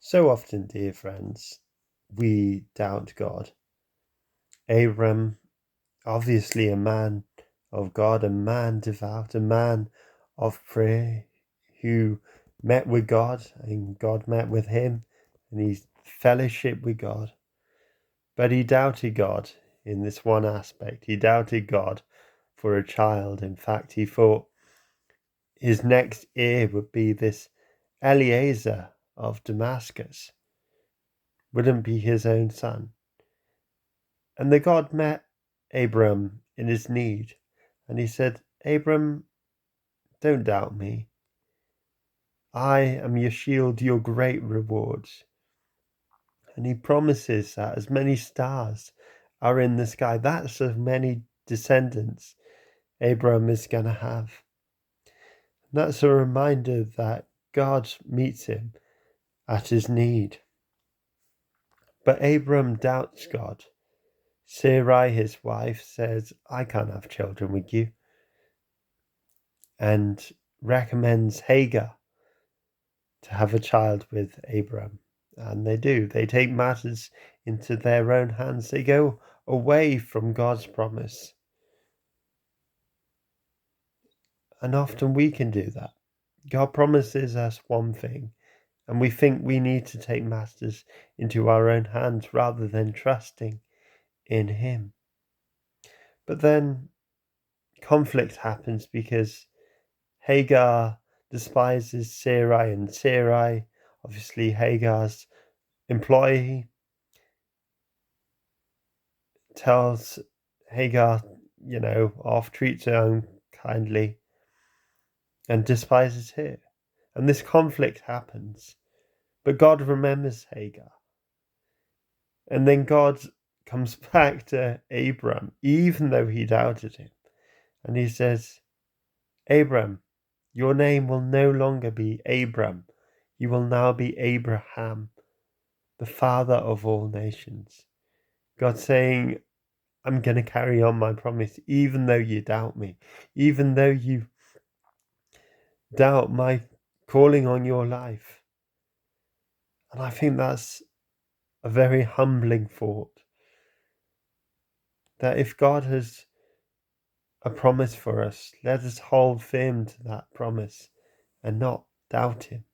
So often, dear friends, we doubt God. Abram, obviously a man of God, a man devout, a man of prayer who met with God and God met with him and he fellowship with God. But he doubted God in this one aspect. He doubted God for a child. In fact, he thought his next heir would be this Eliezer of Damascus, wouldn't be his own son. And the God met Abram in his need, and he said, Abram, don't doubt me. I am your shield, your great rewards. And he promises that as many stars are in the sky, that's as many descendants Abram is going to have. And that's a reminder that God meets him at his need. But Abram doubts God. Sarai, his wife, says, I can't have children with you, and recommends Hagar to have a child with Abram. And they do. They take matters into their own hands. They go away from God's promise. And often we can do that. God promises us one thing, and we think we need to take matters into our own hands rather than trusting in Him. But then conflict happens because Hagar despises Sarai, and Sarai, obviously Hagar's employee, tells Hagar, off, treats her unkindly, and despises her. And this conflict happens. But God remembers Hagar. And then God comes back to Abram, even though he doubted him. And he says, Abram, your name will no longer be Abram. You will now be Abraham, the father of all nations. God saying, I'm going to carry on my promise, even though you doubt me, even though you doubt my calling on your life. And I think that's a very humbling thought, that if God has a promise for us, let us hold firm to that promise and not doubt Him.